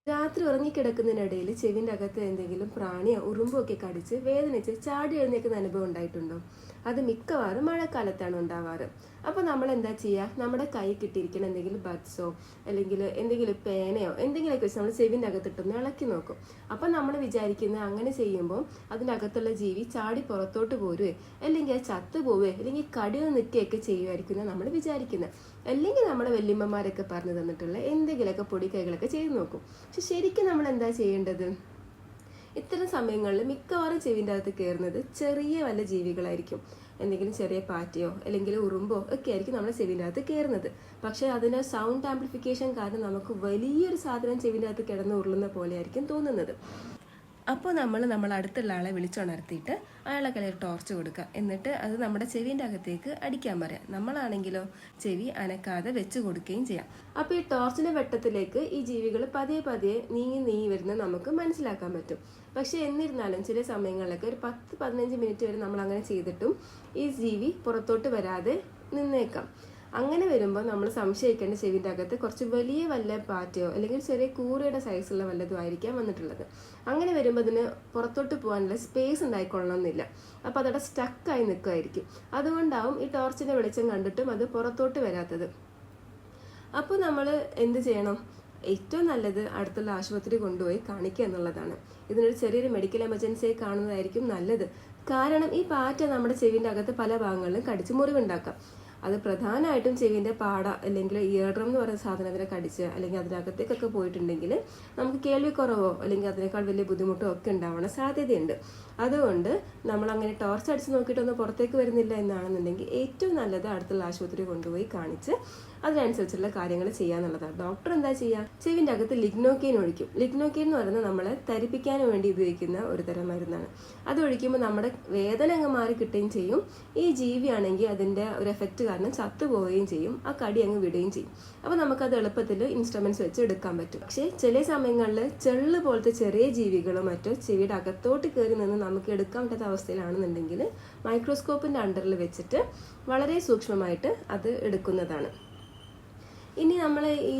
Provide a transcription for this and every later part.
രാത്രി ഉറങ്ങിക്കിടക്കുന്നതിനിടയിൽ ചെവിൻ്റെ അകത്ത് എന്തെങ്കിലും പ്രാണിയോ ഉറുമ്പോ ഒക്കെ കടിച്ച് വേദനിച്ച് ചാടി എഴുന്നേൽക്കുന്ന അനുഭവം ഉണ്ടായിട്ടുണ്ടോ? അത് മിക്കവാറും മഴക്കാലത്താണ് ഉണ്ടാവാറ്. അപ്പോൾ നമ്മൾ എന്താ ചെയ്യുക? നമ്മുടെ കൈ കിട്ടിയിരിക്കുന്ന എന്തെങ്കിലും ബഡ്സോ അല്ലെങ്കിൽ എന്തെങ്കിലും പേനയോ എന്തെങ്കിലുമൊക്കെ വെച്ച് നമ്മൾ ചെവിൻ്റെ അകത്തിട്ടൊന്ന് ഇളക്കി നോക്കും. അപ്പം നമ്മൾ വിചാരിക്കുന്നത് അങ്ങനെ ചെയ്യുമ്പോൾ അതിൻ്റെ അകത്തുള്ള ജീവി ചാടി പുറത്തോട്ട് പോരുവേ, അല്ലെങ്കിൽ അത് ചത്തു പോവേ, അല്ലെങ്കിൽ കടിയോ നിൽക്കുകയൊക്കെ ചെയ്യുമായിരിക്കും നമ്മൾ വിചാരിക്കുന്നത്. അല്ലെങ്കിൽ നമ്മുടെ വല്യമ്മമാരൊക്കെ പറഞ്ഞു തന്നിട്ടുള്ള എന്തെങ്കിലുമൊക്കെ പൊടിക്കൈകളൊക്കെ ചെയ്ത് നോക്കും. പക്ഷെ ശരിക്കും നമ്മൾ എന്താ ചെയ്യേണ്ടത്? ഇത്തരം സമയങ്ങളിൽ മിക്കവാറും ചെവിൻ്റെ അകത്ത് കയറുന്നത് ചെറിയ വല്ല ജീവികളായിരിക്കും. എന്തെങ്കിലും ചെറിയ പാറ്റയോ അല്ലെങ്കിൽ ഉറുമ്പോ ഒക്കെ ആയിരിക്കും നമ്മുടെ ചെവിൻ്റെ അകത്ത് കയറുന്നത്. പക്ഷേ അതിന് സൗണ്ട് ആംപ്ലിഫിക്കേഷൻ കാരണം നമുക്ക് വലിയൊരു സാധനം ചെവിൻ്റെ അകത്ത് കിടന്ന് ഉരുളുന്ന പോലെ ആയിരിക്കും തോന്നുന്നത്. അപ്പോൾ നമ്മൾ അടുത്തുള്ള ആളെ വിളിച്ചുണർത്തിയിട്ട് അയാളെ കയ്യിൽ ടോർച്ച് കൊടുക്കുക. എന്നിട്ട് അത് നമ്മുടെ ചെവിൻ്റെ അകത്തേക്ക് അടിക്കാൻ പറയാം. നമ്മളാണെങ്കിലോ ചെവി അനക്കാതെ വെച്ച് കൊടുക്കുകയും ചെയ്യാം. അപ്പോൾ ഈ ടോർച്ചിൻ്റെ വെട്ടത്തിലേക്ക് ഈ ജീവികൾ പതിയെ പതിയെ നീങ്ങി വരുന്നത് നമുക്ക് മനസ്സിലാക്കാൻ പറ്റും. പക്ഷെ എന്നിരുന്നാലും ചില സമയങ്ങളിലൊക്കെ ഒരു 10-15 മിനിറ്റ് വരെ നമ്മൾ അങ്ങനെ ചെയ്തിട്ടും ഈ ജീവി പുറത്തോട്ട് വരാതെ നിന്നേക്കാം. അങ്ങനെ വരുമ്പോൾ നമ്മൾ സംശയിക്കേണ്ട ചെവിൻ്റെ അകത്ത് കുറച്ച് വലിയ വല്ല പാറ്റയോ അല്ലെങ്കിൽ ചെറിയ കൂറയുടെ സൈസുള്ള വല്ലതും ആയിരിക്കാം വന്നിട്ടുള്ളത്. അങ്ങനെ വരുമ്പോൾ അതിന് പുറത്തോട്ട് പോകാനുള്ള സ്പേസ് ഉണ്ടായിക്കൊള്ളണമെന്നില്ല. അപ്പോൾ അതവിടെ സ്റ്റക്കായി നിൽക്കുമായിരിക്കും. അതുകൊണ്ടാവും ഈ ടോർച്ചിൻ്റെ വെളിച്ചം കണ്ടിട്ടും അത് പുറത്തോട്ട് വരാത്തത്. അപ്പോൾ നമ്മൾ എന്ത് ചെയ്യണം? ഏറ്റവും നല്ലത് അടുത്തുള്ള ആശുപത്രി കൊണ്ടുപോയി കാണിക്കുക എന്നുള്ളതാണ്. ഇതിനൊരു ചെറിയൊരു മെഡിക്കൽ എമർജൻസിയായി കാണുന്നതായിരിക്കും നല്ലത്. കാരണം ഈ പാറ്റ നമ്മുടെ ചെവിൻ്റെ അകത്ത് പല ഭാഗങ്ങളിലും കടിച്ച് മുറിവുണ്ടാക്കാം. അത് പ്രധാനമായിട്ടും ചെവിൻ്റെ പാട അല്ലെങ്കിൽ ഇയർ ഡ്രം എന്ന് പറയുന്ന സാധനത്തിനെ കടിച്ച് അല്ലെങ്കിൽ അതിനകത്തേക്കൊക്കെ പോയിട്ടുണ്ടെങ്കിൽ നമുക്ക് കേൾവിക്കുറവോ അല്ലെങ്കിൽ അതിനേക്കാൾ വലിയ ബുദ്ധിമുട്ടോ ഒക്കെ ഉണ്ടാവാൻ സാധ്യതയുണ്ട്. അതുകൊണ്ട് നമ്മൾ അങ്ങനെ ടോർച്ച് അടിച്ച് നോക്കിയിട്ടൊന്നും പുറത്തേക്ക് വരുന്നില്ല എന്നാണെന്നുണ്ടെങ്കിൽ ഏറ്റവും നല്ലത് അടുത്തുള്ള ആശുപത്രി കൊണ്ടുപോയി കാണിച്ച് അതിനനുസരിച്ചുള്ള കാര്യങ്ങൾ ചെയ്യാന്നുള്ളതാണ്. ഡോക്ടർ എന്താ ചെയ്യുക? ചെവിൻ്റെ അകത്ത് ലിഗ്നോക്കെയിൻ ഒഴിക്കും. ലിഗ്നോക്കെയിൻ എന്ന് പറയുന്നത് നമ്മളെ തരിപ്പിക്കാൻ വേണ്ടി ഉപയോഗിക്കുന്ന ഒരു തരം മരുന്നാണ്. അത് ഒഴിക്കുമ്പോൾ നമ്മുടെ വേദന അങ്ങ് മാറി കിട്ടുകയും ചെയ്യും. ഈ ജീവിയാണെങ്കിൽ അതിൻ്റെ ഒരു എഫക്റ്റ് കാരണം ചത്തുപോവുകയും ചെയ്യും. ആ കടി അങ്ങ് വിടുകയും ചെയ്യും. അപ്പോൾ നമുക്കത് എളുപ്പത്തിൽ ഇൻസ്ട്രുമെന്റ്സ് വെച്ച് എടുക്കാൻ പറ്റും. പക്ഷേ ചില സമയങ്ങളിൽ ചെള്ള് പോലത്തെ ചെറിയ ജീവികളോ മറ്റോ ചെവിയുടെ അകത്തോട്ട് കയറി നിന്ന് നമുക്ക് എടുക്കാൻ പറ്റാത്ത അവസ്ഥയിലാണെന്നുണ്ടെങ്കിൽ മൈക്രോസ്കോപ്പിൻ്റെ അണ്ടറിൽ വെച്ചിട്ട് വളരെ സൂക്ഷ്മമായിട്ട് അത് എടുക്കുന്നതാണ്. ഇനി നമ്മൾ ഈ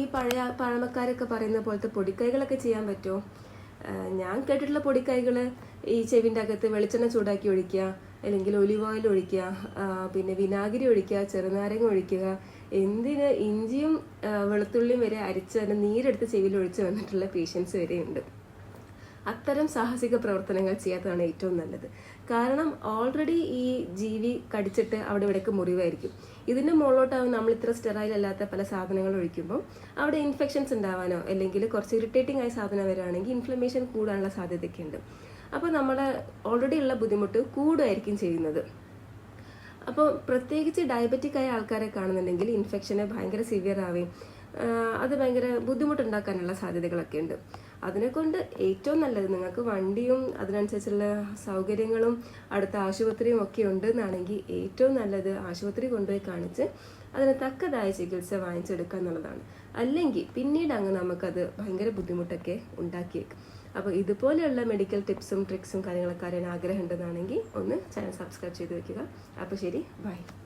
പഴമക്കാരൊക്കെ പറയുന്ന പോലത്തെ പൊടിക്കൈകളൊക്കെ ചെയ്യാൻ പറ്റുമോ? ഞാൻ കേട്ടിട്ടുള്ള പൊടിക്കൈകൾ ഈ ചെവിൻ്റെ അകത്ത് വെളിച്ചെണ്ണ ചൂടാക്കി ഒഴിക്കുക, അല്ലെങ്കിൽ ഒലിവ് ഓയിൽ ഒഴിക്കുക, പിന്നെ വിനാഗിരി ഒഴിക്കുക, ചെറുനാരങ്ങ ഒഴിക്കുക, എന്തിന് ഇഞ്ചിയും വെളുത്തുള്ളിയും വരെ അരിച്ച് അതിൻ്റെ നീരെടുത്ത് ചെവിയിൽ ഒഴിച്ച് വന്നിട്ടുള്ള പേഷ്യൻസ് വരെയുണ്ട്. അത്തരം സാഹസിക പ്രവർത്തനങ്ങൾ ചെയ്യാത്തതാണ് ഏറ്റവും നല്ലത്. കാരണം ഓൾറെഡി ഈ ജീവി കടിച്ചിട്ട് അവിടെ ഇവിടേക്ക് മുറിവായിരിക്കും. ഇതിൻ്റെ മുകളിലോട്ടാവും നമ്മൾ ഇത്ര സ്റ്റെറൈൽ അല്ലാത്ത പല സാധനങ്ങൾ ഒഴിക്കുമ്പോൾ അവിടെ ഇൻഫെക്ഷൻസ് ഉണ്ടാവാനോ അല്ലെങ്കിൽ കുറച്ച് ഇറിറ്റേറ്റിംഗ് ആയ സാധനം വരികയാണെങ്കിൽ ഇൻഫ്ലമേഷൻ കൂടാനുള്ള സാധ്യതയൊക്കെ ഉണ്ട്. അപ്പോൾ നമ്മുടെ ഓൾറെഡി ഉള്ള ബുദ്ധിമുട്ട് കൂടുമായിരിക്കും ചെയ്യുന്നത്. അപ്പോൾ പ്രത്യേകിച്ച് ഡയബറ്റിക് ആയ ആൾക്കാരെ കാണുന്നുണ്ടെങ്കിൽ ഇൻഫെക്ഷന് ഭയങ്കര സിവിയർ ആവുകയും അത് ഭയങ്കര ബുദ്ധിമുട്ടുണ്ടാക്കാനുള്ള സാധ്യതകളൊക്കെ ഉണ്ട്. അതിനെക്കൊണ്ട് ഏറ്റവും നല്ലത് നിങ്ങൾക്ക് വണ്ടിയും അതിനനുസരിച്ചുള്ള സൗകര്യങ്ങളും അടുത്ത ആശുപത്രിയും ഒക്കെ ഉണ്ട് എന്നാണെങ്കിൽ ഏറ്റവും നല്ലത് ആശുപത്രി കൊണ്ടുപോയി കാണിച്ച് അതിന് തക്കതായ ചികിത്സ വാങ്ങിച്ചെടുക്കുക എന്നുള്ളതാണ്. അല്ലെങ്കിൽ പിന്നീട് അങ്ങ് നമുക്കത് ഭയങ്കര ബുദ്ധിമുട്ടൊക്കെ ഉണ്ടാക്കിയേക്കും. അപ്പോൾ ഇതുപോലെയുള്ള മെഡിക്കൽ ടിപ്സും ട്രിക്സും കാര്യങ്ങളൊക്കെ അറിയാൻ ആഗ്രഹം ഉണ്ടെന്നാണെങ്കിൽ ഒന്ന് ചാനൽ സബ്സ്ക്രൈബ് ചെയ്ത് വെക്കുക. അപ്പോൾ ശരി, ബൈ.